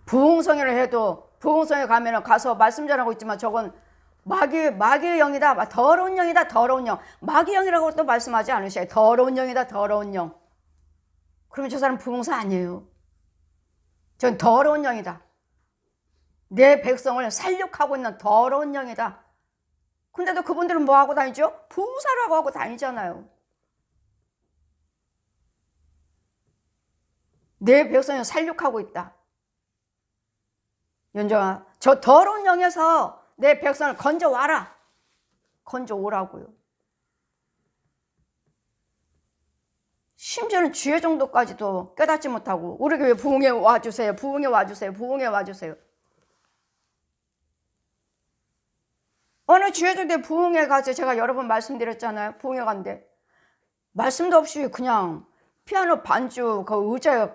부흥성회를 해도 부흥성회 가면은 가서 말씀 전하고 있지만 저건 마귀의 영이다. 더러운 영이다. 더러운 영. 마귀 영이라고 또 말씀하지 않으셔요. 더러운 영이다. 더러운 영. 그러면 저 사람 부흥사 아니에요. 전 더러운 영이다. 내 백성을 살육하고 있는 더러운 영이다. 근데도 그분들은 뭐 하고 다니죠? 부흥사라고 하고 다니잖아요. 내 백성을 살육하고 있다. 연정아, 저 더러운 영에서 내 백성을 건져와라. 건져오라고요. 심지어는 주의 정도까지도 깨닫지 못하고 우리 교회 부흥회 와주세요. 부흥회 와주세요. 부흥회 와주세요. 어느 주의 정도에 부흥회 가서 제가 여러 번 말씀드렸잖아요. 부흥회 간데 말씀도 없이 그냥 피아노 반주 그 의자에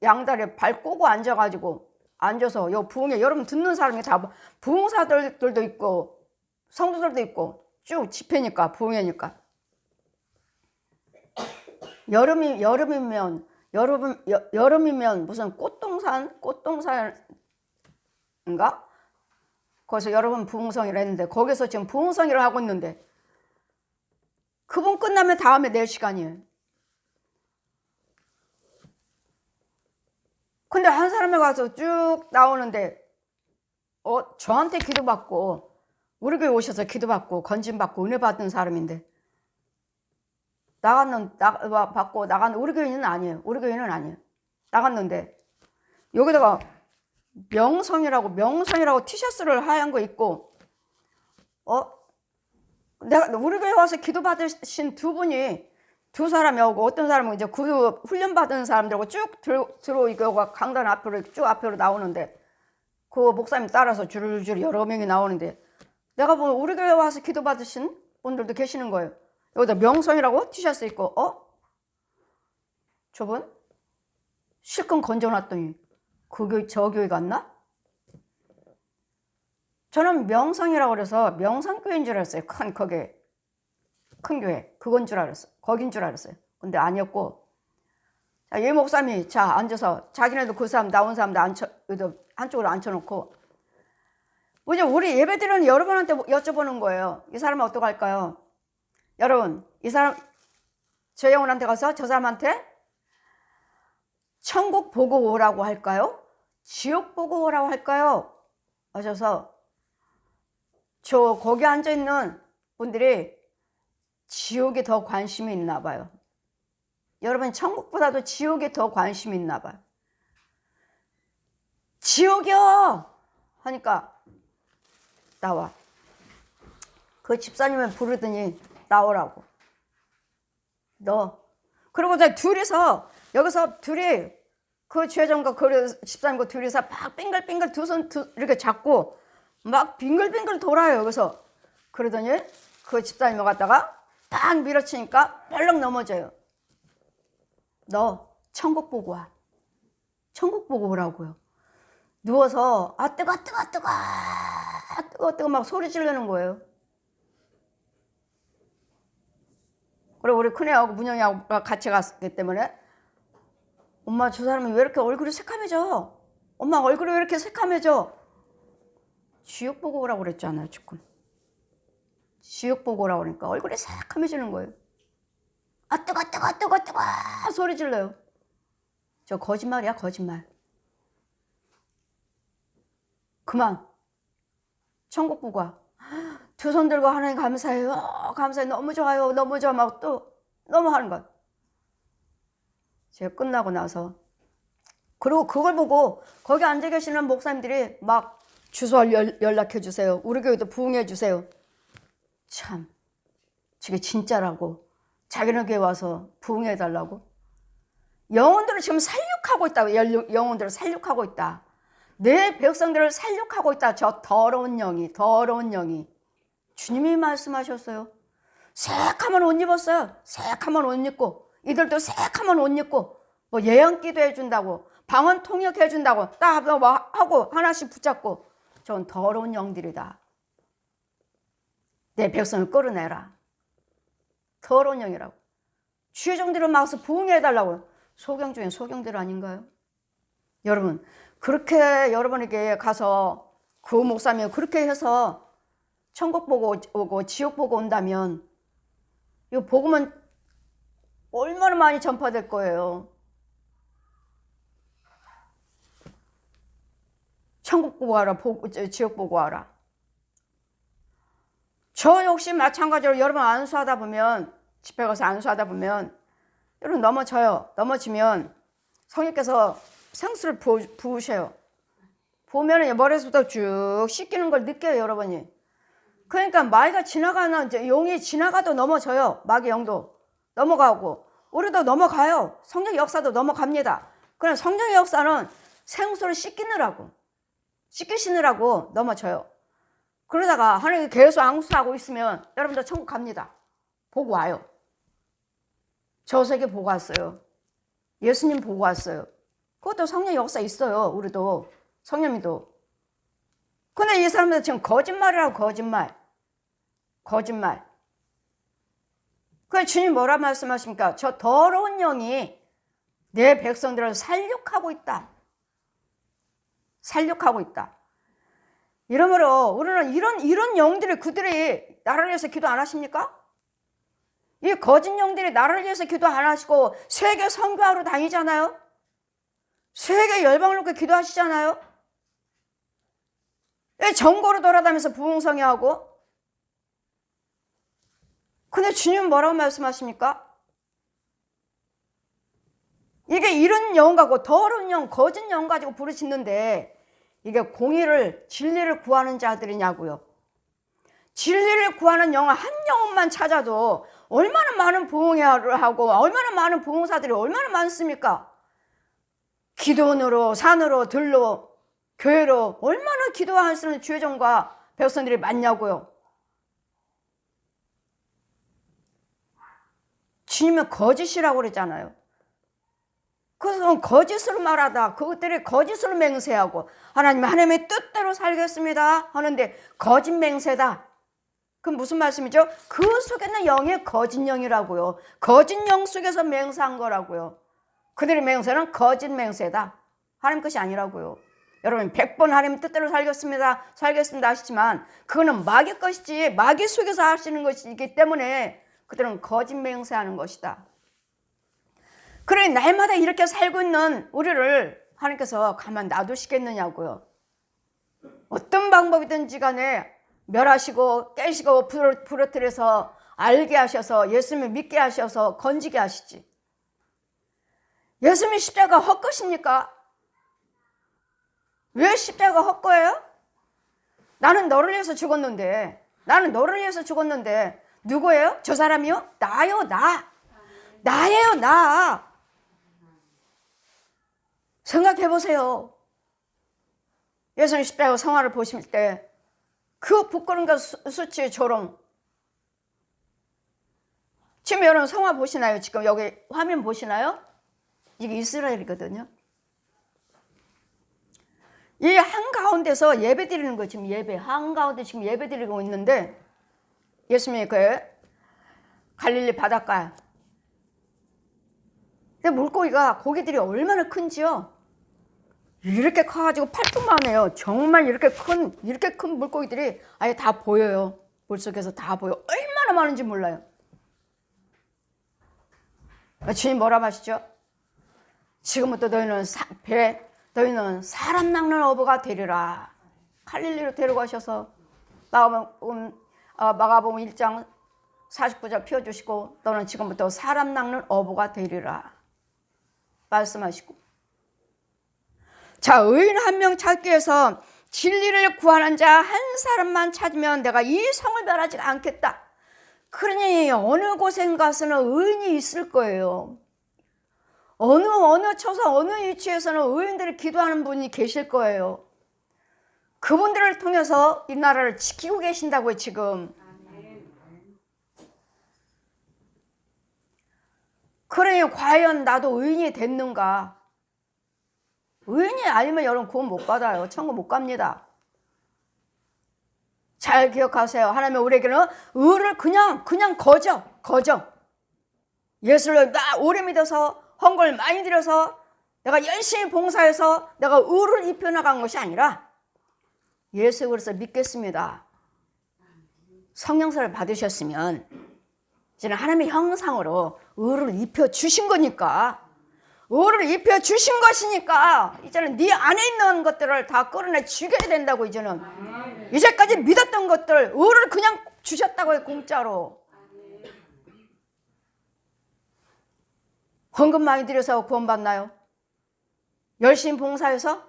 양다리에 발 꼬고 앉아가지고 앉아서 요 부흥회 여러분 듣는 사람이 다 부흥사들도 있고 성도들도 있고 쭉 집회니까 부흥회니까 여름이면 무슨 꽃동산인가? 거기서 여러분 부흥성회를 했는데 거기서 지금 부흥성회를 하고 있는데 그분 끝나면 다음에 낼 시간이에요. 근데 한 사람에 가서 쭉 나오는데 저한테 기도받고 우리 교회 오셔서 기도받고 건진받고 은혜 받은 사람인데 받고 나갔는데 우리 교회는 아니에요. 우리 교회는 아니에요. 나갔는데 여기다가 명성이라고 티셔츠를 하얀 거 입고 우리 교회 와서 기도 받으신 두 사람이 오고 어떤 사람은 이제 그 훈련 받은 사람들하고 쭉 들어오고 강단 앞으로 나오는데 그 목사님 따라서 줄줄 여러 명이 나오는데 내가 보면 우리 교회 와서 기도 받으신 분들도 계시는 거예요. 여기다 명성이라고 티셔츠 입고 저분 실컷 건져놨더니 저 교회 갔나? 저는 명성이라고 그래서 명성교회인 줄 알았어요. 큰 교회 그건 줄 알았어요. 거긴 줄 알았어요. 근데 아니었고 자, 이 목사님이 앉아서 자기네도 그 사람 나온 사람도 한쪽으로 앉혀놓고 이제 우리 예배드리는 여러분한테 여쭤보는 거예요. 이 사람은 어떡할까요? 여러분 이 사람 저 영혼한테 가서 저 사람한테 천국 보고 오라고 할까요? 지옥 보고 오라고 할까요? 하셔서 거기 앉아있는 분들이 지옥에 더 관심이 있나 봐요. 여러분 천국보다도 지옥에 더 관심이 있나 봐요. 지옥이요! 하니까 나와. 그 집사님을 부르더니 나오라고. 그리고 둘이서 여기서 그 주회장과 그 집사님과 둘이서 막 빙글빙글 두 손 이렇게 잡고 막 빙글빙글 돌아요. 여기서 그러더니 그 집사님을 갖다가 딱 밀어치니까 벌렁 넘어져요. 너 천국 보고 와. 천국 보고 오라고요. 누워서 뜨거 막 소리 지르는 거예요. 그리고 우리 큰애하고 문영이하고 같이 갔기 때문에 엄마 저 사람이 왜 이렇게 얼굴이 새카매져? 엄마 얼굴이 왜 이렇게 새카매져? 지옥 보고 오라고 그랬잖아요 지금. 지옥 보고 오라고 그러니까 얼굴이 새카매지는 거예요. 뜨거 소리 질러요. 저 거짓말이야 거짓말. 그만 천국 보고 와. 두 손 들고 하나님 감사해요. 감사해요. 너무 좋아요. 너무 좋아. 막 또 너무 하는 거야. 제가 끝나고 나서 그리고 그걸 보고 거기 앉아 계시는 목사님들이 막 주소 연락해 주세요. 우리 교회도 부흥해 주세요. 참 저게 진짜라고 자기네 교회 와서 부흥해 달라고. 영혼들을 지금 살육하고 있다고. 영혼들을 살육하고 있다. 내 백성들을 살육하고 있다. 저 더러운 영이 주님이 말씀하셨어요. 새카만 옷 입었어요. 새카만 옷 입고 이들도 새카만 옷 입고 뭐 예언기도 해준다고 방언 통역해준다고 딱 뭐 하고 하나씩 붙잡고 전 더러운 영들이다. 내 백성을 끌어내라. 더러운 영이라고. 주의 종들을 막아서 부흥해달라고. 소경 중에 소경들 아닌가요? 여러분 그렇게 여러분에게 가서 그 목사님 그렇게 해서 천국 보고 오고 지옥 보고 온다면 이 복음은 얼마나 많이 전파될 거예요. 천국 보고 와라, 지옥 보고 와라. 저 역시 마찬가지로 여러분 안수하다 보면, 집회 가서 안수하다 보면 여러분 넘어져요. 넘어지면 성령께서 생수를 부으셔요. 보면 머리에서부터 쭉 씻기는 걸 느껴요, 여러분이. 그러니까 마귀가 지나가는, 용이 지나가도 넘어져요. 마귀 영도 넘어가고 우리도 넘어가요. 성령의 역사도 넘어갑니다. 그러나 성령의 역사는 생수를 씻기시느라고 넘어져요. 그러다가 하나님이 계속 앙수하고 있으면 여러분들 천국 갑니다. 보고 와요. 저세계 보고 왔어요. 예수님 보고 왔어요. 그것도 성령 역사 있어요. 우리도 성령님도. 근데 이 사람들 지금 거짓말이라고, 거짓말. 그래서 주님 뭐라 말씀하십니까? 저 더러운 영이 내 백성들을 살육하고 있다. 이러므로 우리는 이런 영들이, 그들이 나라를 위해서 기도 안 하십니까? 이 거짓 영들이 나라를 위해서 기도 안 하시고 세계 선교하러 다니잖아요. 세계 열방을 놓고 기도하시잖아요. 전국으로 돌아다니면서 부흥성회하고. 근데 주님은 뭐라고 말씀하십니까? 이게 이런 영 가지고, 더러운 영, 거짓 영 가지고 부르짖는데 이게 공의를, 진리를 구하는 자들이냐고요. 진리를 구하는 영을 한 영혼만 찾아도 얼마나 많은 부흥회를 하고 얼마나 많은 부흥사들이 얼마나 많습니까? 기도원으로, 산으로, 들로, 교회로 얼마나 기도하시는 주회종과 백성들이 많냐고요. 주님은 거짓이라고 그랬잖아요. 그래서 거짓으로 말하다, 그것들이 거짓으로 맹세하고 하나님의 뜻대로 살겠습니다 하는데 거짓 맹세다. 그럼 무슨 말씀이죠? 그 속에 있는 영이 거짓 영이라고요. 거짓 영 속에서 맹세한 거라고요. 그들의 맹세는 거짓 맹세다. 하나님 것이 아니라고요. 여러분 100번 하나님 뜻대로 살겠습니다 하시지만 그거는 마귀 것이지, 마귀 속에서 하시는 것이기 때문에 그들은 거짓 맹세하는 것이다. 그러니 날마다 이렇게 살고 있는 우리를 하나님께서 가만 놔두시겠느냐고요. 어떤 방법이든지 간에 멸하시고 깨시고 부러뜨려서 알게 하셔서 예수님을 믿게 하셔서 건지게 하시지. 예수님이 십자가 헛것입니까? 왜 십자가 헛거예요? 나는 너를 위해서 죽었는데, 누구예요? 저 사람이요? 나예요. 생각해 보세요. 예수님 십자가 성화를 보실 때 그 부끄러움과 수치의 조롱. 지금 여러분 성화 보시나요? 지금 여기 화면 보시나요? 이게 이스라엘이거든요. 이 한가운데서 예배 드리는 거예요. 지금 한가운데 지금 예배 드리고 있는데 예수님이 그 갈릴리 바닷가. 근데 물고기가, 고기들이 얼마나 큰지요? 이렇게 커가지고 팔뚝만해요. 정말 이렇게 큰 물고기들이 아예 다 보여요. 물속에서 다 보여. 얼마나 많은지 몰라요. 주님 뭐라 하시죠? 지금부터 너희는 사람 낚는 어부가 되리라. 갈릴리로 데려가셔서 마가복음 1장 49절 펴주시고 너는 지금부터 사람 낚는 어부가 되리라 말씀하시고. 자, 의인 한 명 찾기 위해서 진리를 구하는 자 한 사람만 찾으면 내가 이 성을 멸하지 않겠다. 그러니 어느 곳에 가서는 의인이 있을 거예요. 어느 처소, 어느 위치에서는 의인들이 기도하는 분이 계실 거예요. 그분들을 통해서 이 나라를 지키고 계신다고요, 지금. 그러니 과연 나도 의인이 됐는가? 의인이 아니면 여러분 구원 못 받아요. 천국 못 갑니다. 잘 기억하세요. 하나님은 우리에게는 의를 그냥 거저. 예수를 나 오래 믿어서 헌금을 많이 드려서 내가 열심히 봉사해서 내가 의를 입혀나간 것이 아니라 예수 그리스도 믿겠습니다. 성령사를 받으셨으면 이제는 하나님의 형상으로 의를 입혀주신 거니까, 의를 입혀주신 것이니까 이제는 네 안에 있는 것들을 다 끌어내 죽여야 된다고. 이제까지 믿었던 것들 의를 그냥 주셨다고요. 공짜로. 헌금 많이 드려서 구원받나요? 열심히 봉사해서?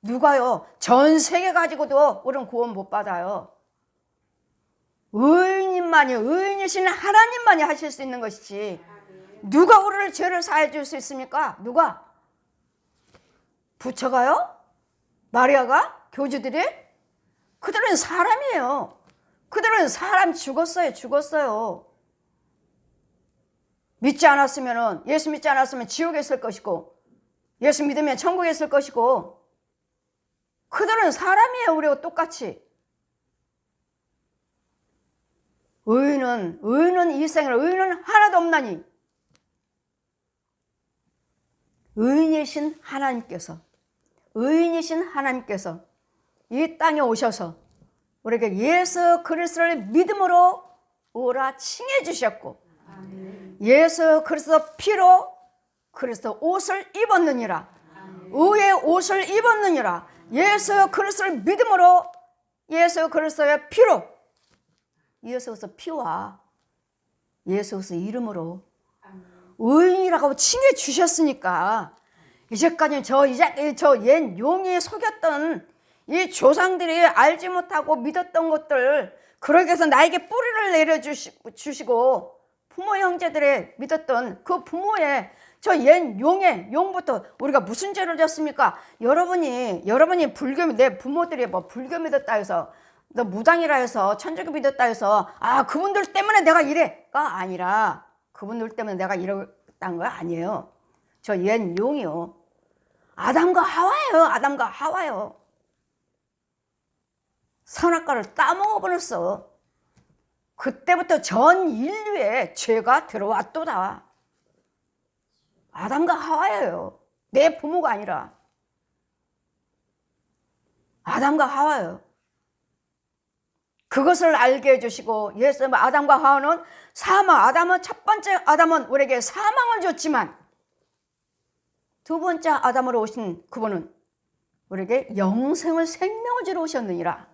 누가요? 전 세계 가지고도 우리는 구원 못 받아요. 의인이신 하나님만이 하실 수 있는 것이지, 누가 우리를 죄를 사해 줄 수 있습니까? 누가? 부처가요? 마리아가? 교주들이? 그들은 사람이에요. 그들은 사람 죽었어요. 예수 믿지 않았으면 지옥에 있을 것이고, 예수 믿으면 천국에 있을 것이고, 그들은 사람이에요. 우리와 똑같이. 의인은 이 생을, 의인은 하나도 없나니, 의인이신 하나님께서 이 땅에 오셔서 우리에게 예수 그리스도를 믿음으로 오라 칭해 주셨고, 예수 그리스도 피로 그리스도 옷을 입었느니라. 의의 옷을 입었느니라. 예수 그리스도를 믿음으로, 예수 그리스도의 피로, 예수 그리스도 피와 예수 그리스도 이름으로 의인이라고 칭해 주셨으니까, 이제까지 저 옛 용이 속였던 이 조상들이 알지 못하고 믿었던 것들, 그러기 위해서 나에게 뿌리를 내려주시고 부모 형제들의 믿었던 그 부모의 저 옛 용부터 우리가 무슨 죄를 졌습니까? 여러분이 내 부모들이 뭐 불교 믿었다 해서, 너 무당이라 해서, 천주교 믿었다 해서 그분들 때문에 내가 이래가 아니라, 그분들 때문에 내가 이랬다는 거 아니에요. 저 옛 용이요, 아담과 하와예요. 선악과를 따먹어버렸어. 그때부터 전 인류에 죄가 들어왔도다. 아담과 하와예요. 내 부모가 아니라 아담과 하와예요. 그것을 알게 해주시고, 예수님, 아담과 하와는 첫 번째 아담은 우리에게 사망을 줬지만, 두 번째 아담으로 오신 그분은 우리에게 생명을 주러 오셨느니라.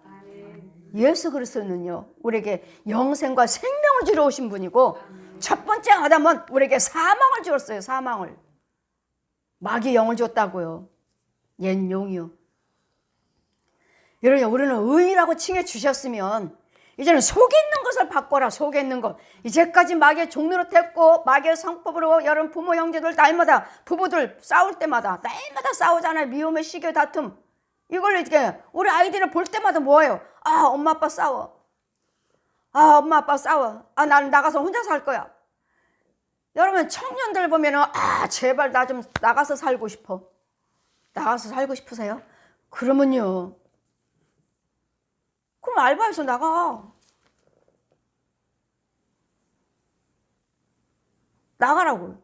예수 그리스도는요, 우리에게 영생과 생명을 주러 오신 분이고, 첫 번째 아담은 우리에게 사망을 주었어요. 사망을. 마귀 영을 줬다고요. 옛 용이요. 여러분, 우리는 의인이라고 칭해 주셨으면 이제는 속에 있는 것을 바꿔라. 속에 있는 것. 이제까지 마귀의 종로로 됐고, 마귀의 성법으로 여러분 부모 형제들 날마다, 부부들 싸울 때마다 날마다 싸우잖아요. 미움의 시기 다툼. 이걸 이렇게 우리 아이들을 볼 때마다 뭐예요? 엄마 아빠 싸워. 나는 나가서 혼자 살 거야. 여러분, 청년들 보면은 제발 나 좀 나가서 살고 싶어. 나가서 살고 싶으세요? 그러면요, 그럼 알바해서 나가라고요.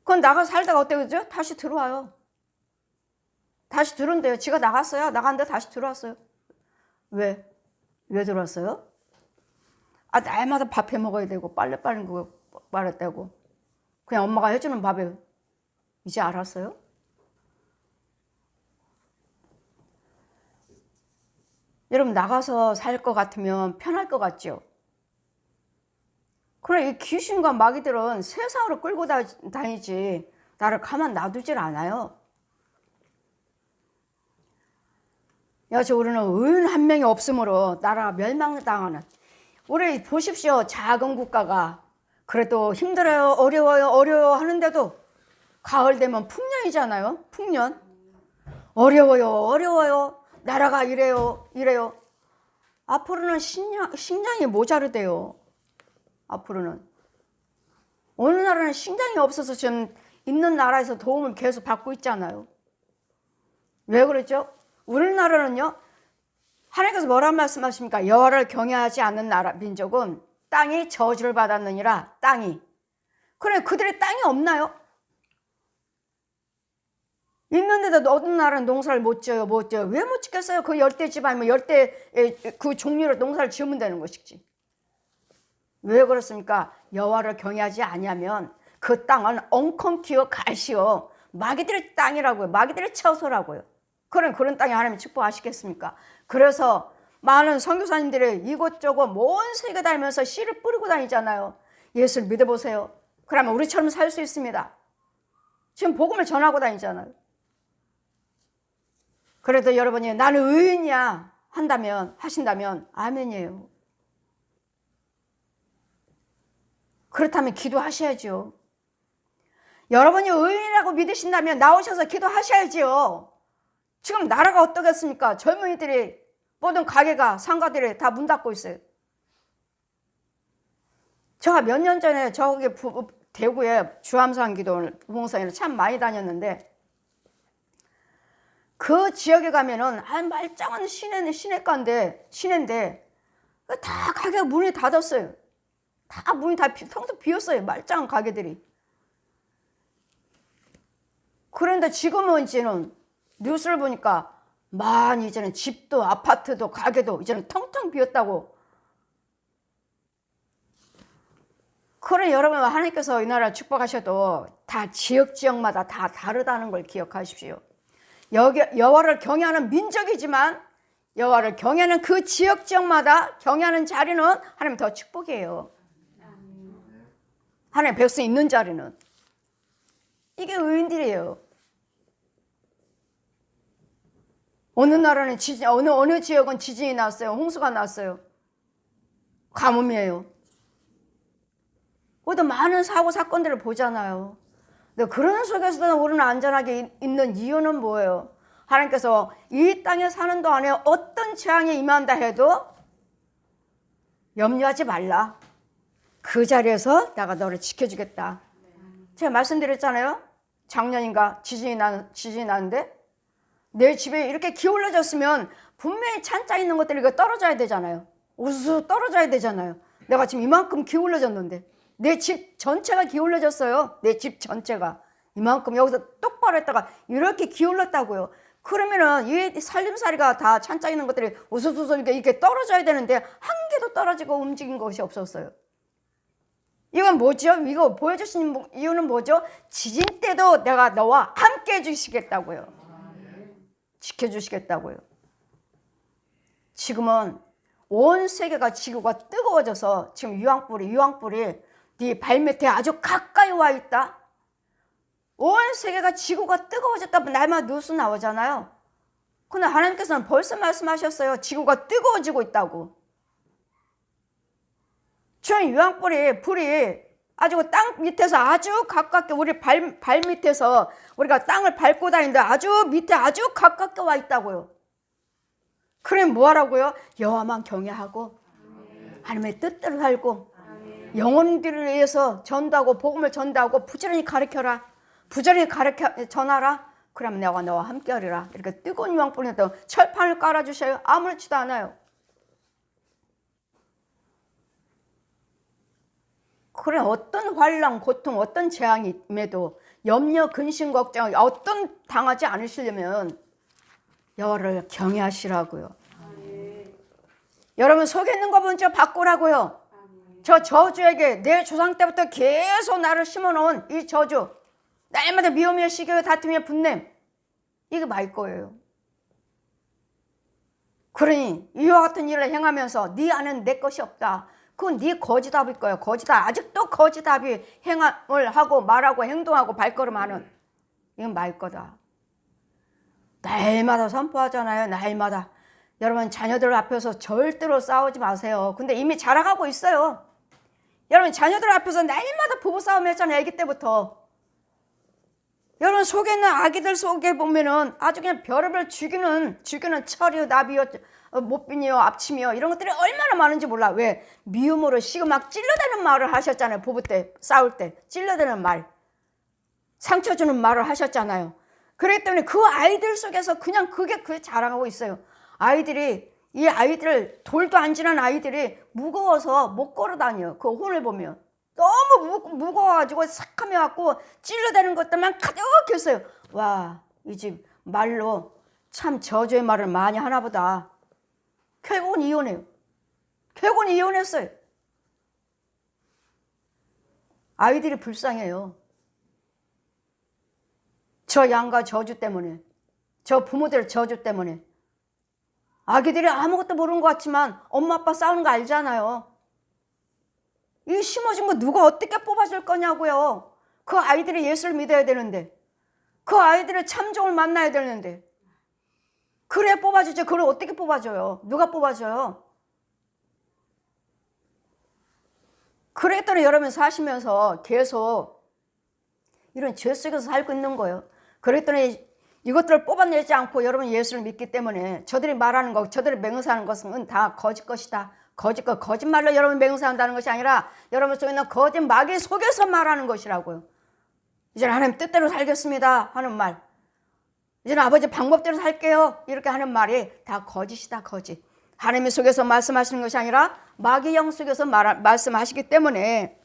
그건 나가서 살다가 어때 그죠? 다시 들어와요. 다시 들어온대요. 지가 나갔어요. 나갔는데 다시 들어왔어요. 왜 들어왔어요? 날마다 밥 해 먹어야 되고, 빨래 빠는 거 말아야 되고, 그냥 엄마가 해주는 밥에 이제 알았어요? 여러분, 나가서 살 것 같으면 편할 것 같죠? 그래, 이 귀신과 마귀들은 세상으로 끌고 다니지 나를 가만 놔두질 않아요. 여기서 우리는 의인 한 명이 없으므로 나라가 멸망당하는, 우리 보십시오. 작은 국가가 그래도 힘들어요, 어려워요 하는데도 가을 되면 풍년이잖아요. 풍년. 어려워요. 나라가 이래요. 앞으로는 식량이 모자르대요. 앞으로는. 어느 나라는 식량이 없어서 지금 있는 나라에서 도움을 계속 받고 있잖아요. 왜 그랬죠? 우리나라는요, 하나님께서 뭐라고 말씀하십니까? 여호와를 경외하지 않는 나라, 민족은 땅이 저주를 받았느니라. 땅이. 그래, 그들의 땅이 없나요? 있는데도 어느 나라는 농사를 못 지어요, 못 지어요. 왜 못 짓겠어요? 그 열대 지방이면 열대 그 종류로 농사를 지으면 되는 것이지. 왜 그렇습니까? 여호와를 경외하지 아니하면 그 땅은 엉겅퀴어 가시오. 마귀들의 땅이라고요. 마귀들의 처소라고요. 그런 땅에 하나님이 축복하시겠습니까? 그래서 많은 선교사님들이 이곳저곳 온 세계 다니면서 씨를 뿌리고 다니잖아요. 예수를 믿어보세요. 그러면 우리처럼 살 수 있습니다. 지금 복음을 전하고 다니잖아요. 그래도 여러분이 나는 의인이야 하신다면 아멘이에요. 그렇다면 기도하셔야죠. 여러분이 의인이라고 믿으신다면 나오셔서 기도하셔야지요. 지금 나라가 어떠겠습니까? 젊은이들이 모든 가게가 상가들이 다 문 닫고 있어요. 제가 몇 년 전에 저기 대구에 주암산 기도 부흥사에는 참 많이 다녔는데 그 지역에 가면은 말짱한 시내인데 다 가게가 문이 닫았어요. 다 문이 다 텅텅 비었어요. 말짱한 가게들이. 그런데 지금은 이제는 뉴스를 보니까 많이 이제는 집도 아파트도 가게도 이제는 텅텅 비었다고. 그래, 여러분, 하나님께서 이 나라를 축복하셔도 다 지역마다 다 다르다는 걸 기억하십시오. 여호와를 경외하는 민족이지만 여호와를 경외하는 그 지역마다 경외하는 자리는 하나님 더 축복이에요. 하나님 백성 있는 자리는. 이게 의인들이에요. 어느 나라는 어느 지역은 지진이 났어요. 홍수가 났어요. 가뭄이에요. 우리도 많은 사고 사건들을 보잖아요. 근데 그런 속에서도 우리는 안전하게 있는 이유는 뭐예요? 하나님께서 이 땅에 사는 동안에 어떤 재앙이 임한다 해도 염려하지 말라. 그 자리에서 내가 너를 지켜주겠다. 제가 말씀드렸잖아요. 작년인가 지진이 나는데 내 집에 이렇게 기울어졌으면 분명히 찬자 있는 것들이 이거 떨어져야 되잖아요. 우수수 떨어져야 되잖아요. 내가 지금 이만큼 기울어졌는데 내 집 전체가 기울어졌어요. 내 집 전체가 이만큼 여기서 똑바로 했다가 이렇게 기울었다고요. 그러면은 이 살림살이가 다 찬자 있는 것들이 우수수수 이렇게 떨어져야 되는데 한 개도 떨어지고 움직인 것이 없었어요. 이건 뭐죠? 이거 보여주신 이유는 뭐죠? 지진 때도 내가 너와 함께 해주시겠다고요. 지켜주시겠다고요. 지금은 온 세계가 지구가 뜨거워져서 지금 유황불이 네 발밑에 아주 가까이 와 있다. 온 세계가 지구가 뜨거워졌다. 날마다 뉴스 나오잖아요. 근데 하나님께서는 벌써 말씀하셨어요. 지구가 뜨거워지고 있다고. 저 불이 아주 땅 밑에서 아주 가깝게 우리 발 밑에서 우리가 땅을 밟고 다니는데 아주 밑에 아주 가깝게 와 있다고요. 그래 뭐하라고요? 여호와만 경외하고 하나님의 뜻대로 살고 영혼들을 위해서 전도하고 복음을 전도하고 부지런히 가르쳐라. 부지런히 전하라. 그러면 내가 너와 함께하리라. 이렇게 뜨거운 유황불에도 철판을 깔아주셔요. 아무렇지도 않아요. 그래 어떤 환난, 고통, 어떤 재앙이 임해도 염려, 근심, 걱정 어떤 당하지 않으시려면 여호와를 경외하시라고요. 여러분 속에 있는 거 먼저 바꾸라고요. 저 저주에게 내 조상 때부터 계속 나를 심어놓은 이 저주, 날마다 미움이며 시기며 다툼이며 분냄, 이게 말 거예요. 그러니 이와 같은 일을 행하면서 네 안에는 내 것이 없다. 그건 네 거지답일 거예요. 거지답. 아직도 거지답이 행함을 하고 말하고 행동하고 발걸음하는, 이건 말 거다. 날마다 선포하잖아요. 날마다. 여러분 자녀들 앞에서 절대로 싸우지 마세요. 근데 이미 자라가고 있어요. 여러분 자녀들 앞에서 날마다 부부싸움 했잖아요. 아기 때부터. 여러분 속에 있는 아기들 속에 보면은 아주 그냥 별의별 죽이는 철이요 나비요 못빈이요 앞침이요 이런 것들이 얼마나 많은지 몰라. 왜? 미움으로 시고 막 찔러대는 말을 하셨잖아요. 부부 때 싸울 때 찔러대는 말, 상처 주는 말을 하셨잖아요. 그렇기 때문에 그 아이들 속에서 그냥 그게 자랑하고 있어요. 이 아이들 돌도 안 지난 아이들이 무거워서 못 걸어 다녀요. 그 혼을 보면 너무 무거워가지고 삭하며갖고 찔러대는 것들만 가득했어요. 와, 이 집 말로 참 저주의 말을 많이 하나 보다. 결국은 이혼해요. 결국은 이혼했어요. 아이들이 불쌍해요. 저 양가 저주 때문에, 저 부모들의 저주 때문에. 아기들이 아무것도 모르는 것 같지만 엄마 아빠 싸우는 거 알잖아요. 이 심어진 거 누가 어떻게 뽑아줄 거냐고요. 그 아이들이 예수를 믿어야 되는데, 그 아이들의 참종을 만나야 되는데, 그래 뽑아주죠. 그걸 어떻게 뽑아줘요? 누가 뽑아줘요? 그랬더니 여러분 사시면서 계속 이런 죄 속에서 살고 있는 거예요. 그랬더니 이것들을 뽑아내지 않고 여러분 예수를 믿기 때문에 저들이 말하는 것, 저들이 맹세하는 것은 다 거짓 것이다. 거짓말로 여러분 맹세한다는 것이 아니라 여러분 속에 있는 거짓 마귀 속에서 말하는 것이라고요. 이제는 하나님 뜻대로 살겠습니다 하는 말, 이제는 아버지 방법대로 살게요 이렇게 하는 말이 다 거짓이다. 거짓. 하나님의 속에서 말씀하시는 것이 아니라 마귀 영 속에서 말씀하시기 때문에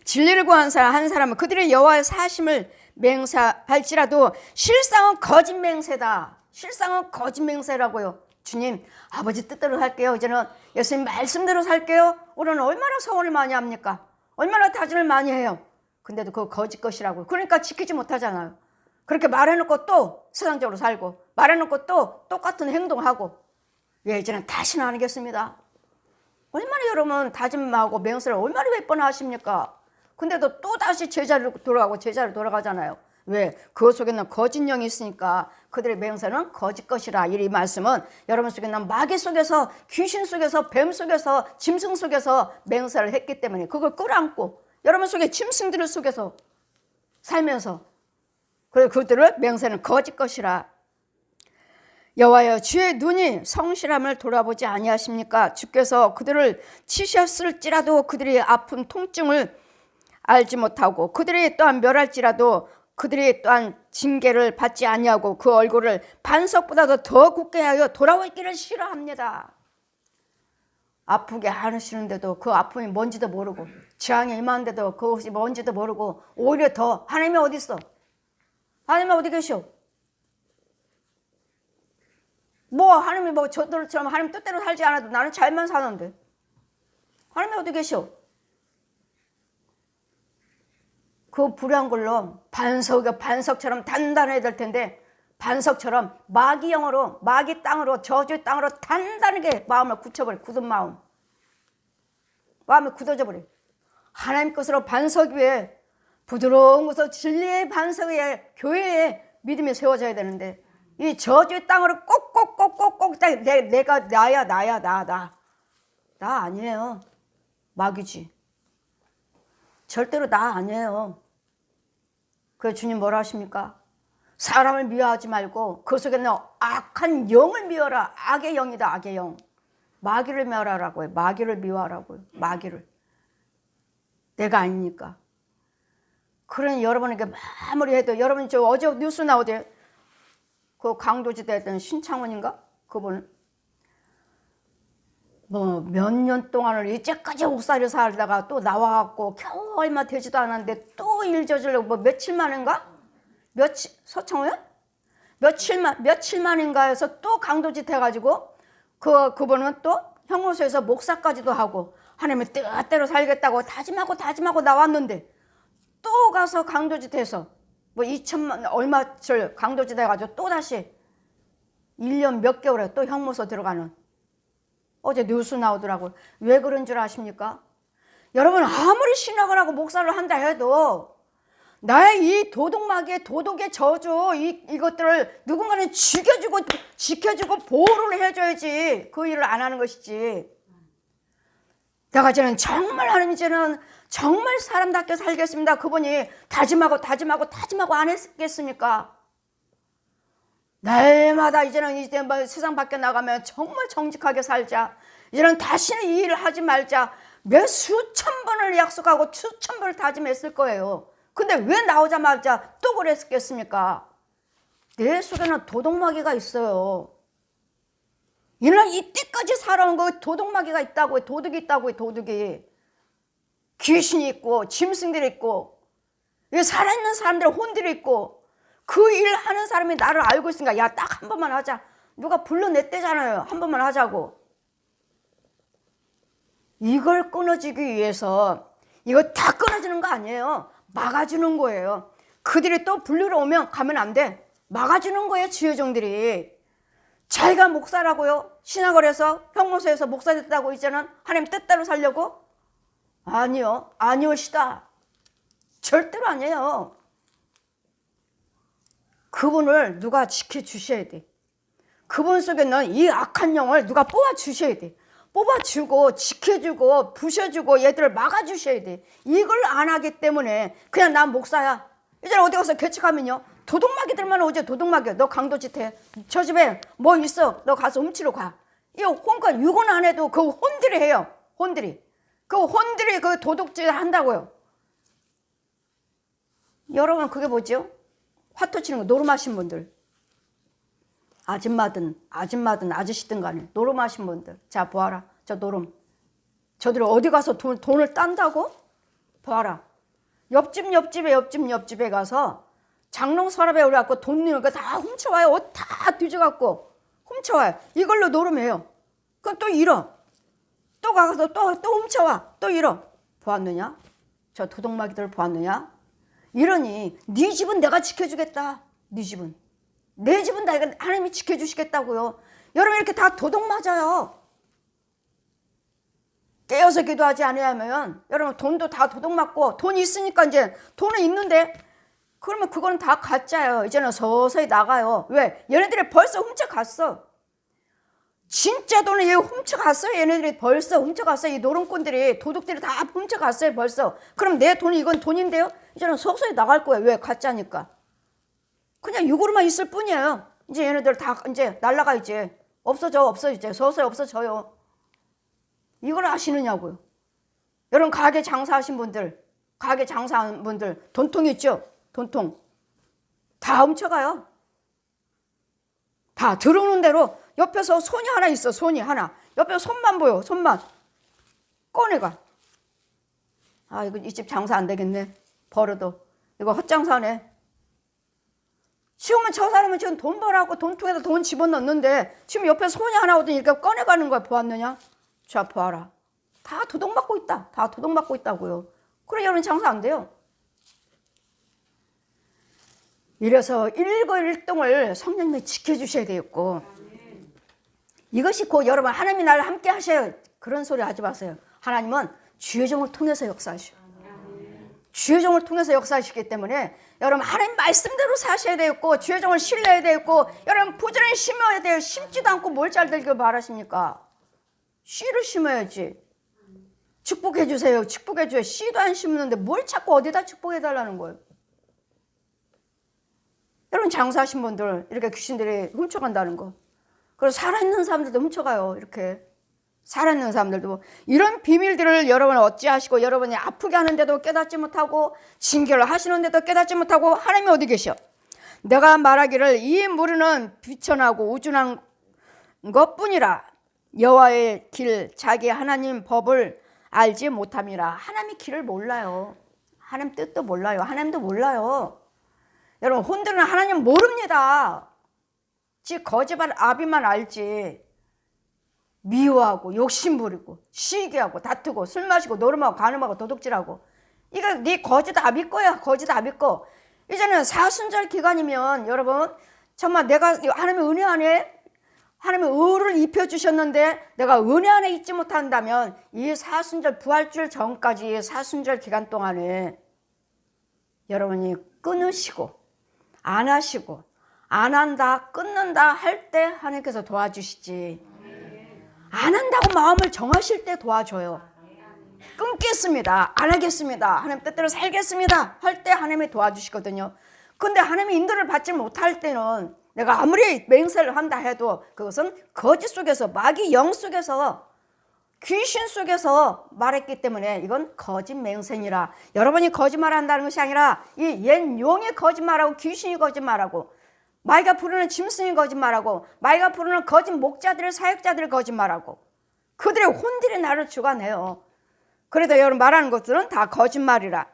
진리를 구한 한 사람은 그들의 여호와의 사심을 맹세할지라도 실상은 거짓 맹세다. 실상은 거짓 맹세라고요. 주님, 아버지 뜻대로 살게요. 이제는 예수님 말씀대로 살게요. 우리는 얼마나 서원을 많이 합니까? 얼마나 다짐을 많이 해요. 근데도 그거 거짓 것이라고요. 그러니까 지키지 못하잖아요. 그렇게 말해놓고 또 세상적으로 살고, 말해놓고 또 똑같은 행동하고, 예, 이제는 다시는 안 하겠습니다. 얼마나 여러분 다짐하고 맹세를 얼마나 몇 번 하십니까? 근데도 또 다시 제자리로 돌아가고 제자리로 돌아가잖아요. 왜? 그 속에는 거짓 영이 있으니까 그들의 맹세는 거짓 것이라. 이 말씀은 여러분 속에 있는 마귀 속에서, 귀신 속에서, 뱀 속에서, 짐승 속에서 맹세를 했기 때문에 그걸 끌어안고 여러분 속에 짐승들 속에서 살면서, 그래서 그들을 맹세는 거짓 것이라. 여호와여, 주의 눈이 성실함을 돌아보지 아니하십니까? 주께서 그들을 치셨을지라도 그들이 아픈 통증을 알지 못하고, 그들이 또한 멸할지라도 그들이 또한 징계를 받지 아니하고 그 얼굴을 반석보다도 더 굳게 하여 돌아오기를 싫어합니다. 아프게 하시는데도 그 아픔이 뭔지도 모르고, 재앙이 임하는데도 그것이 뭔지도 모르고, 오히려 더 하나님이 어디 있어? 하나님이 어디 계셔? 뭐 하나님이 뭐 저들처럼 하나님 뜻대로 살지 않아도 나는 잘만 사는데 하나님이 어디 계셔? 그 불의한 걸로 반석처럼 단단해야 될 텐데, 반석처럼 마귀 영으로, 마귀 땅으로, 저주의 땅으로 단단하게 마음을 굳혀버려. 굳은 마음이 굳어져 버려. 하나님 것으로 반석 위에, 부드러운 것으로 진리의 반석 위에, 교회에 믿음이 세워져야 되는데, 이 저주의 땅으로 꼭꼭꼭꼭꼭 내가 나야 나 아니에요. 마귀지. 절대로 나 아니에요. 그래서 주님 뭐라 하십니까? 사람을 미워하지 말고 그 속에 있는 악한 영을 미워라. 악의 영이다. 악의 영. 마귀를 미워하라고요. 마귀를 미워하라고요. 마귀를. 내가 아니니까. 그러니 여러분에게 아무리 해도, 여러분 저 어제 뉴스 나오대. 그 강도지대 했던 신창원인가? 그분 뭐 몇 년 동안을 이제까지 옥살이 살다가 또 나와갖고 겨우 얼마 되지도 않았는데 또 일 저지르고 뭐 며칠 만인가? 서창호야? 며칠 만인가 해서 또 강도짓 해가지고 그분은 또 형무소에서 목사까지도 하고 하나님의 뜻대로 살겠다고 다짐하고 나왔는데 또 가서 강도짓 해서 뭐 2천만 얼마를 강도짓 해가지고 또 다시 1년 몇 개월에 또 형무소 들어가는, 어제 뉴스 나오더라고요. 왜 그런 줄 아십니까? 여러분 아무리 신학을 하고 목사를 한다 해도 나의 이 도둑마귀의 도덕의 저주 이것들을 누군가는 죽여주고 지켜주고 보호를 해줘야지 그 일을 안 하는 것이지. 내가 이제는 정말 하나님, 이제는 정말 사람답게 살겠습니다. 그분이 다짐하고 안 했겠습니까? 날마다 이제는 이제 뭐 세상 밖에 나가면 정말 정직하게 살자. 이제는 다시는 이 일을 하지 말자. 몇 수천 번을 약속하고 수천 번을 다짐했을 거예요. 근데 왜 나오자마자 또 그랬겠습니까? 내 속에는 도둑마귀가 있어요. 이때까지 살아온 거 도둑마귀가 있다고요. 도둑이 있다고요. 도둑이. 귀신이 있고 짐승들이 있고 살아있는 사람들의 혼들이 있고 그 일 하는 사람이 나를 알고 있으니까 야, 딱 한 번만 하자. 누가 불러냈대잖아요. 한 번만 하자고. 이걸 끊어지기 위해서 이거 다 끊어지는 거 아니에요. 막아주는 거예요. 그들이 또 불리러 오면 가면 안 돼. 막아주는 거예요. 지혜종들이. 자기가 목사라고요. 신학원에서 평모소에서 목사 됐다고 이제는 하나님 뜻대로 살려고? 아니요. 아니오시다. 절대로 아니에요. 그분을 누가 지켜주셔야 돼. 그분 속에는 이 악한 영을 누가 뽑아주셔야 돼. 뽑아주고 지켜주고 부셔주고 얘들을 막아주셔야 돼. 이걸 안 하기 때문에 그냥 난 목사야. 이제 어디 가서 개척하면요. 도둑마귀들만 오죠. 도둑마귀. 너 강도짓 해. 저 집에 뭐 있어. 너 가서 훔치러 가. 이 혼과 육은 안 해도 그 혼들이 해요. 혼들이. 그 혼들이 그 도둑질 한다고요. 여러분 그게 뭐죠? 화투 치는 거 노름하신 분들. 아줌마든 아저씨든 간에 노름하신 분들. 자 보아라. 저 노름. 저들이 어디 가서 돈을 딴다고? 보아라. 옆집에 가서 장롱 서랍에 올려갖고 돈 넣는 거 다 훔쳐와요. 옷 다 뒤져갖고 훔쳐와요. 이걸로 노름해요. 그럼 또 잃어. 또 가서 또 훔쳐와. 또 잃어. 보았느냐? 저 도둑마귀들 보았느냐? 이러니 네 집은 내가 지켜주겠다. 네 집은. 내 집은 다 하나님이 지켜주시겠다고요. 여러분 이렇게 다 도둑 맞아요. 깨어서 기도하지 않으면 여러분 돈도 다 도둑 맞고 돈이 있으니까 이제 돈은 있는데 그러면 그거는 다 가짜예요. 이제는 서서히 나가요. 왜? 얘네들이 벌써 훔쳐갔어. 진짜 돈을 얘 훔쳐갔어요. 얘네들이 벌써 훔쳐갔어요. 이 노름꾼들이 도둑들이 다 훔쳐갔어요. 벌써. 그럼 내 돈이 이건 돈인데요. 이제는 서서히 나갈 거예요. 왜? 가짜니까. 그냥 육으로만 있을 뿐이에요. 이제 얘네들 다 이제 날라가 이제 없어져 이제 서서히 없어져요. 이걸 아시느냐고요. 여러분 가게 장사하신 분들 돈통 있죠? 돈통 다 훔쳐가요. 다 들어오는 대로 옆에서 손이 하나 있어. 손이 하나 옆에 손만 보여. 손만 꺼내가. 아 이거 이 집 장사 안 되겠네. 버려도 이거 헛장사네. 지금은 저 사람은 지금 돈 벌라고 돈통에다 돈 집어넣는데 지금 옆에 손이 하나 오더니 이렇게 꺼내가는 거야. 보았느냐? 자 보아라. 다 도둑맞고 있다. 다 도둑맞고 있다고요. 그래 여러분 장사 안 돼요. 이래서 일거일동을 성령님이 지켜주셔야 되겠고 이것이 곧 여러분 하나님이 나를 함께 하셔요. 그런 소리 하지 마세요. 하나님은 주의 종을 통해서 역사하셔. 주의 종을 통해서 역사하시기 때문에 여러분 하나님 말씀대로 사셔야 되겠고 주의 종을 신뢰해야 되겠고 여러분 부지런히 심어야 돼요. 심지도 않고 뭘 잘 되길 바라십니까? 씨를 심어야지. 축복해 주세요. 축복해 줘요. 씨도 안 심는데 뭘 자꾸 어디다 축복해 달라는 거예요. 여러분 장사하신 분들 이렇게 귀신들이 훔쳐간다는 거. 그리고 살아있는 사람들도 훔쳐가요. 이렇게 살아있는 사람들도 이런 비밀들을 여러분 어찌하시고 여러분이 아프게 하는데도 깨닫지 못하고 징계를 하시는데도 깨닫지 못하고 하나님이 어디 계셔? 내가 말하기를 이 무리는 비천하고 우준한 것뿐이라 여호와의 길 자기 하나님 법을 알지 못함이라. 하나님의 길을 몰라요. 하나님 뜻도 몰라요. 하나님도 몰라요. 여러분 혼들은 하나님 모릅니다. 지 거짓말 아비만 알지. 미워하고 욕심부리고 시기하고 다투고 술 마시고 노름하고 간음하고 도둑질하고 이거 네 거짓 아비 거야. 거짓 아비 거. 이제는 사순절 기간이면 여러분 정말 내가 하나님의 은혜 안에 하나님의 의를 입혀주셨는데 내가 은혜 안에 있지 못한다면 이 사순절 부활절 전까지 사순절 기간 동안에 여러분이 끊으시고 안 하시고 안 한다 끊는다 할 때 하나님께서 도와주시지 안 한다고 마음을 정하실 때 도와줘요. 끊겠습니다. 안 하겠습니다. 하나님 뜻대로 살겠습니다. 할 때 하나님이 도와주시거든요. 근데 하나님의 인도를 받지 못할 때는 내가 아무리 맹세를 한다 해도 그것은 거짓 속에서 마귀 영 속에서 귀신 속에서 말했기 때문에 이건 거짓 맹세니라. 여러분이 거짓말한다는 것이 아니라 이 옛 용이 거짓말하고 귀신이 거짓말하고 마귀가 부르는 짐승이 거짓말하고 마귀가 부르는 거짓 목자들의 사역자들이 거짓말하고 그들의 혼들이 나를 주관해요. 그래도 여러분 말하는 것들은 다 거짓말이라.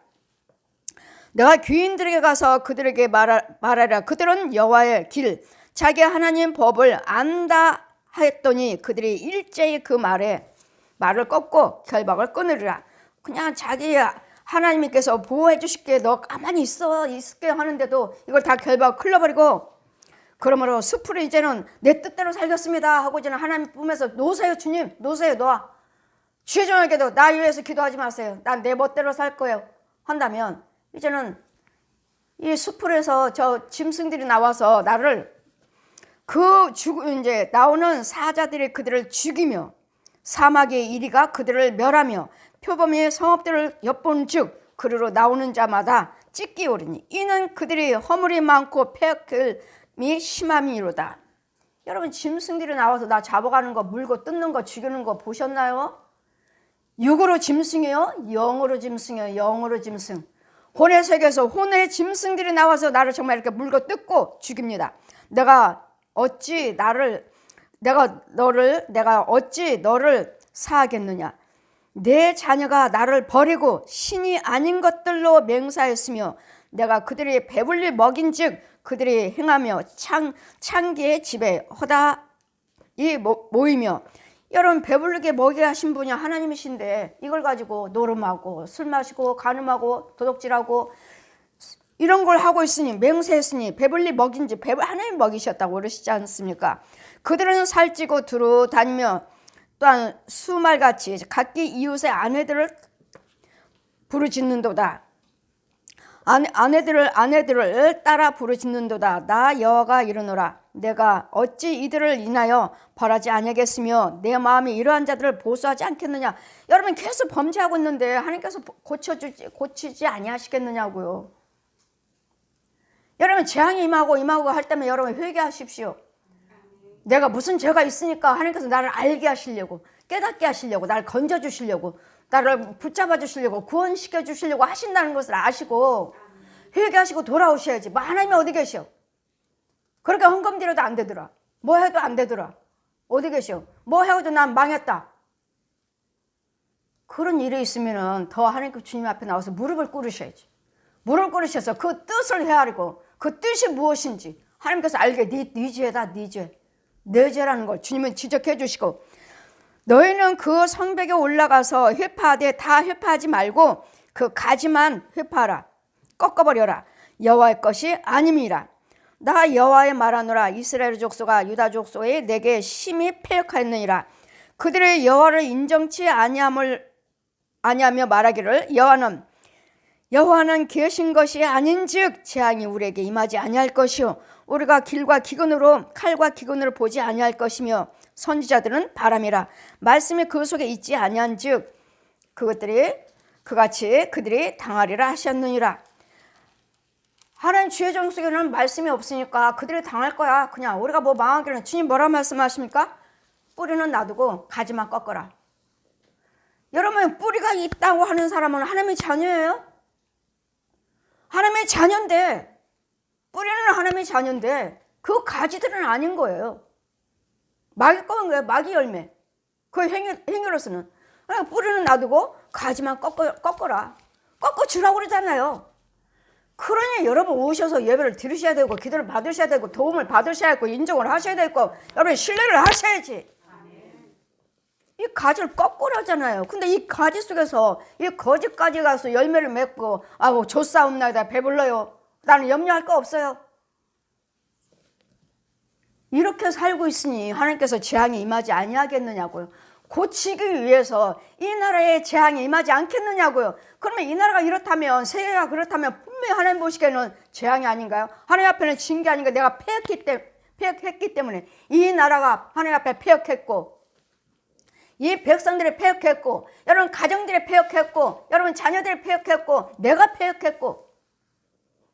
내가 귀인들에게 가서 그들에게 말하라. 그들은 여호와의 길 자기 하나님 법을 안다 하였더니 그들이 일제히 그 말을 꺾고 결박을 끊으리라. 그냥 자기 하나님께서 보호해 주실게, 너 가만히 있을게 하는데도 이걸 다 결박 흘러버리고, 그러므로 숲을 이제는 내 뜻대로 살겠습니다 하고 이제는 하나님 뿜에서 놓으세요, 주님 놓으세요, 놓아. 주의종에게도 나 위해서 기도하지 마세요, 난 내 멋대로 살 거예요 한다면, 이제는 이 숲풀에서 저 짐승들이 나와서 나를 이제 나오는 사자들이 그들을 죽이며 사마귀의 이리가 그들을 멸하며 표범의 성읍들을 엿본즉 그리로 나오는 자마다 찢기 오르니 이는 그들이 허물이 많고 패역함이 심함이로다. 여러분, 짐승들이 나와서 나 잡아가는 거, 물고 뜯는 거, 죽이는 거 보셨나요? 육으로 짐승이에요? 영으로 짐승이에요. 영으로 짐승. 혼의 세계에서 혼의 짐승들이 나와서 나를 정말 이렇게 물고 뜯고 죽입니다. 내가 어찌 너를 사하겠느냐? 내 자녀가 나를 버리고 신이 아닌 것들로 맹사했으며 내가 그들이 배불리 먹인즉 그들이 행하며 창기의 집에 허다히 모이며. 여러분, 배부르게 먹이게 하신 분이 하나님이신데 이걸 가지고 노름하고 술 마시고 간음하고 도둑질하고 이런 걸 하고 있으니, 맹세했으니 배불리 먹인지 하나님 먹이셨다고 그러시지 않습니까? 그들은 살찌고 두루 다니며 또한 수말같이 각기 이웃의 아내들을 부르짖는도다. 아내들을 따라 부르짖는도다. 나 여호와가 이르노라. 내가 어찌 이들을 인하여 벌하지 아니하겠으며 내 마음이 이러한 자들을 보수하지 않겠느냐. 여러분, 계속 범죄하고 있는데 하나님께서 고치지 아니하시겠느냐고요. 여러분, 재앙이 임하고 할 때면 여러분 회개하십시오. 내가 무슨 죄가 있으니까 하나님께서 나를 알게 하시려고, 깨닫게 하시려고, 나를 건져주시려고, 나를 붙잡아 주시려고, 구원시켜 주시려고 하신다는 것을 아시고 회개하시고 돌아오셔야지. 하나님이 어디 계셔? 그렇게 헌금 드려도 안 되더라. 뭐 해도 안 되더라. 어디 계셔? 뭐 해도 난 망했다. 그런 일이 있으면 더 하나님 주님 앞에 나와서 무릎을 꿇으셔야지. 무릎을 꿇으셔서 그 뜻을 헤아리고 그 뜻이 무엇인지 하나님께서 알게, 네 죄다, 네 죄. 내 죄라는 걸 주님은 지적해 주시고, 너희는 그 성벽에 올라가서 회파하되 다 회파하지 말고 그 가지만 회파하라. 꺾어버려라. 여호와의 것이 아님이라. 나 여호와의 말하노라. 이스라엘 족속아 유다 족속에 내게 심히 패역하였느니라. 그들의 여호와를 인정치 아니하며 말하기를 여호와는 계신 것이 아닌즉 재앙이 우리에게 임하지 아니할 것이요 우리가 칼과 기근으로 보지 아니할 것이며 선지자들은 바람이라. 말씀이 그 속에 있지 아니한즉 그같이 그들이 당하리라 하셨느니라. 하나님 주의 종 속에는 말씀이 없으니까 그들이 당할 거야. 그냥 우리가 뭐 망하기는, 주님 뭐라 말씀하십니까? 뿌리는 놔두고 가지만 꺾어라. 여러분, 뿌리가 있다고 하는 사람은 하나님의 자녀예요? 하나님의 자녀인데, 뿌리는 하나님의 자녀인데 그 가지들은 아닌 거예요. 마귀 꺾은 거예요. 마귀 열매. 그 행위로서는 뿌리는 놔두고 가지만 꺾어라. 꺾어주라고 그러잖아요. 그러니 여러분 오셔서 예배를 들으셔야 되고 기도를 받으셔야 되고 도움을 받으셔야 되고 인정을 하셔야 되고 여러분 신뢰를 하셔야지. 이 가지를 꺾으라잖아요. 근데 이 가지 속에서 이 거지까지 가서 열매를 맺고 조싸움나이다, 배불러요, 나는 염려할 거 없어요, 이렇게 살고 있으니 하나님께서 재앙이 임하지 아니하겠느냐고요. 고치기 위해서 이 나라에 재앙이 임하지 않겠느냐고요. 그러면 이 나라가 이렇다면, 세계가 그렇다면 분명히 하나님 보시기에는 재앙이 아닌가요? 하나님 앞에는 징계 아닌가? 내가 패역했기 때문에 이 나라가 하나님 앞에 패역했고, 이 백성들이 패역했고, 여러분 가정들이 패역했고, 여러분 자녀들이 패역했고, 내가 패역했고,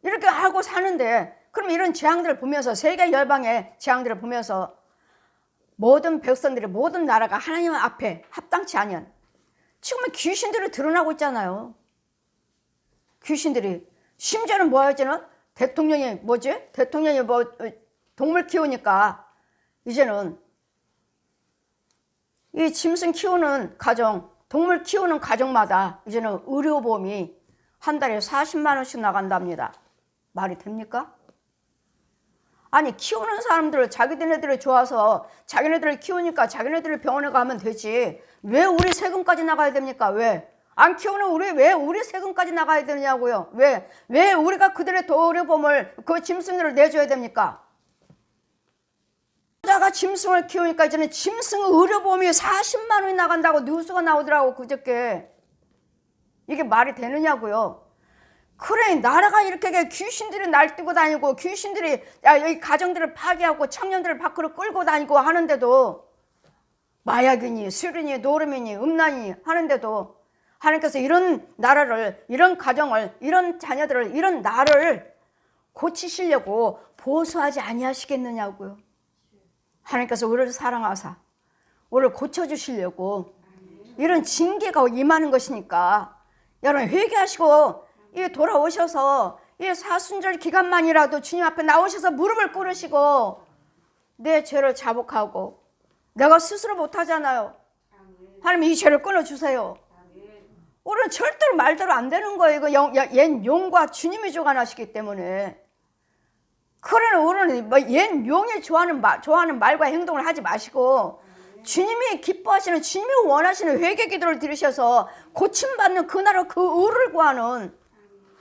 이렇게 하고 사는데, 그럼 이런 재앙들을 보면서, 세계 열방의 재앙들을 보면서 모든 백성들이, 모든 나라가 하나님 앞에 합당치 않은, 지금은 귀신들이 드러나고 있잖아요. 귀신들이. 심지어는 뭐였지는 대통령이 동물 키우니까 이제는 이 짐승 키우는 가정 동물 키우는 가정마다 이제는 의료보험이 한 달에 40만 원씩 나간답니다. 말이 됩니까? 아니 키우는 사람들 자기네들이 좋아서 자기네들을 키우니까 자기네들이 병원에 가면 되지 왜 우리 세금까지 나가야 됩니까? 왜? 안 키우는 왜 우리 세금까지 나가야 되냐고요? 왜 우리가 그들의 의료보험을 그 짐승들을 내줘야 됩니까? 자가 짐승을 키우니까 이제는 짐승 의료보험이 40만 원이 나간다고 뉴스가 나오더라고 그저께. 이게 말이 되느냐고요. 그래 나라가 이렇게 귀신들이 날뛰고 다니고 귀신들이 여기 가정들을 파괴하고 청년들을 밖으로 끌고 다니고 하는데도 마약이니 술이니 노름이니 음란이니 하는데도 하나님께서 이런 나라를 이런 가정을 이런 자녀들을 이런 나를 고치시려고 보수하지 아니하시겠느냐고요. 하나님께서 우리를 사랑하사 우리를 고쳐주시려고 이런 징계가 임하는 것이니까 여러분 회개하시고 돌아오셔서 이 사순절 기간만이라도 주님 앞에 나오셔서 무릎을 꿇으시고 내 죄를 자복하고 내가 스스로 못하잖아요. 하나님 이 죄를 끊어주세요. 우리는 절대로 말대로 안 되는 거예요. 이거 옛 용과 주님이 주관하시기 때문에. 그러나 우리는 옛 용이 좋아하는 말과 행동을 하지 마시고 주님이 기뻐하시는 주님이 원하시는 회개 기도를 들으셔서 고침받는 그 나라 그 의를 구하는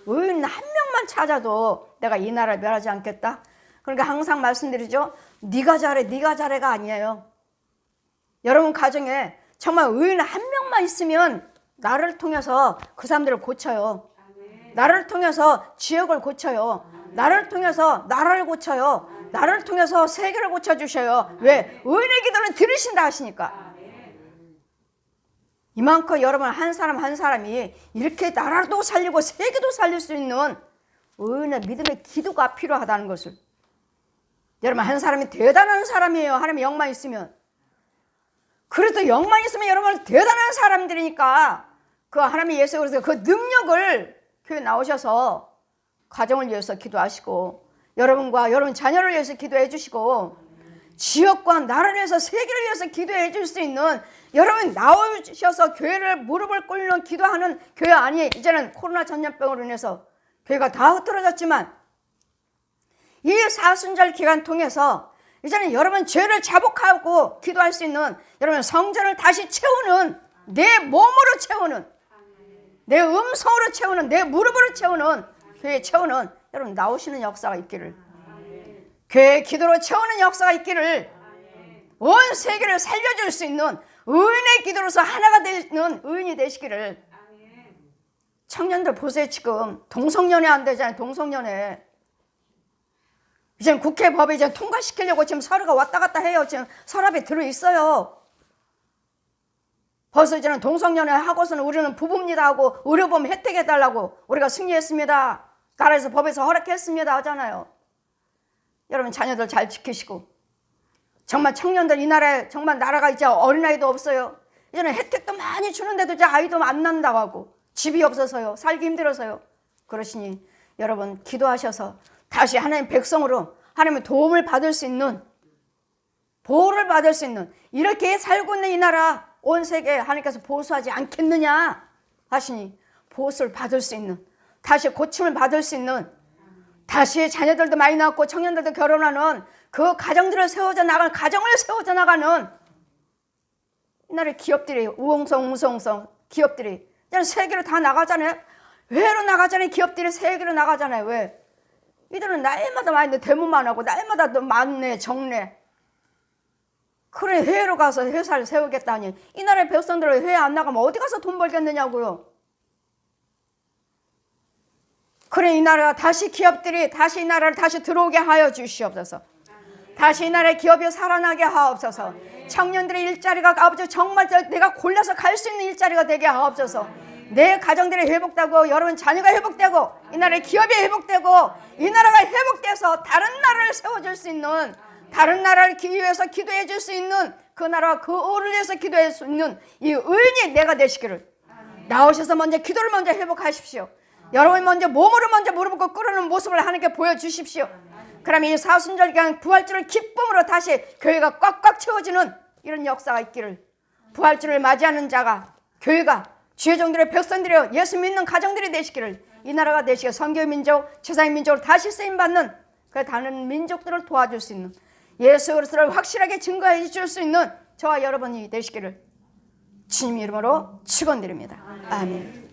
의인 한 명만 찾아도 내가 이 나라를 멸하지 않겠다. 그러니까 항상 말씀드리죠. 네가 잘해가 아니에요. 여러분 가정에 정말 의인 한 명만 있으면 나를 통해서 그 사람들을 고쳐요. 나를 통해서 지역을 고쳐요. 나를 통해서 나라를 고쳐요. 나를 통해서 세계를 고쳐주셔요. 왜? 의인의 기도는 들으신다 하시니까. 이만큼 여러분 한 사람 한 사람이 이렇게 나라도 살리고 세계도 살릴 수 있는 의인의 믿음의 기도가 필요하다는 것을. 여러분 한 사람이 대단한 사람이에요. 하나님의 영만 있으면. 그래도 영만 있으면 여러분 대단한 사람들이니까 그 하나님의 예수 그리스도 그 능력을 교회 나오셔서 가정을 위해서 기도하시고 여러분과 여러분 자녀를 위해서 기도해 주시고 지역과 나라를 위해서 세계를 위해서 기도해 줄 수 있는 여러분 나오셔서 교회를 무릎을 꿇는 기도하는 교회 아니에요. 이제는 코로나 전염병으로 인해서 교회가 다 흩어졌지만 이 사순절 기간 통해서 이제는 여러분 죄를 자복하고 기도할 수 있는 여러분 성전을 다시 채우는 내 몸으로 채우는 내 음성으로 채우는 내 무릎으로 채우는 교회 채우는 여러분 나오시는 역사가 있기를 교회 기도로 채우는 역사가 있기를 온 세계를 살려줄 수 있는 의인의 기도로서 하나가 되는 의인이 되시기를. 청년들 보세요. 지금 동성연애 안 되잖아요. 동성연애 이제 국회 법에 이제 통과시키려고 지금 서류가 왔다 갔다 해요. 지금 서랍에 들어있어요. 벌써 이제는 동성연애 하고서는 우리는 부부입니다 하고 의료보험 혜택 해달라고 우리가 승리했습니다. 나라에서 법에서 허락했습니다 하잖아요. 여러분 자녀들 잘 지키시고 정말 청년들 이 나라에 정말 나라가 이제 어린아이도 없어요. 이제는 혜택도 많이 주는데도 이제 아이도 안 난다고 하고 집이 없어서요. 살기 힘들어서요. 그러시니 여러분 기도하셔서 다시 하나님 백성으로 하나님의 도움을 받을 수 있는 보호를 받을 수 있는 이렇게 살고 있는 이 나라 온 세계에 하나님께서 보수하지 않겠느냐 하시니 보수를 받을 수 있는 다시 고침을 받을 수 있는 다시 자녀들도 많이 낳고 청년들도 결혼하는 그 가정들을 세워져 나가는 가정을 세워져 나가는 이 나라의 기업들이 우엉성 기업들이 세계로 다 나가잖아요. 해외로 나가잖아요. 기업들이 세계로 나가잖아요. 왜? 이들은 날마다 많이 대문만 하고 날마다 많네 적네. 그래 해외로 가서 회사를 세우겠다니 이 나라의 백성들은 해외 안 나가면 어디 가서 돈 벌겠느냐고요. 그래 이 나라가 다시 기업들이 다시 이 나라를 다시 들어오게 하여 주시옵소서. 다시 이 나라의 기업이 살아나게 하옵소서. 청년들의 일자리가 아버지 정말 내가 골라서 갈 수 있는 일자리가 되게 하옵소서. 내 가정들이 회복되고 여러분 자녀가 회복되고 이 나라의 기업이 회복되고 이 나라가 회복돼서 다른 나라를 세워줄 수 있는 다른 나라를 위해서 기도해 줄 수 있는 그 나라와 그 의를 위해서 기도할 수 있는 이 의인이 내가 되시기를 나오셔서 먼저 기도를 먼저 회복하십시오. 여러분이 먼저 몸으로 먼저 무릎 꿇고 꿇는 모습을 하나님께 보여주십시오. 그러면 이 사순절 기간 부활주를 기쁨으로 다시 교회가 꽉꽉 채워지는 이런 역사가 있기를 부활주를 맞이하는 자가 교회가 주의 종들의 백성들이여 예수 믿는 가정들이 되시기를, 이 나라가 되시고 선교의 민족, 제사의 민족으로 다시 쓰임받는 그 다른 민족들을 도와줄 수 있는, 예수 그리스도를 확실하게 증거해 줄 수 있는 저와 여러분이 되시기를 주님 이름으로 축원드립니다. 아멘.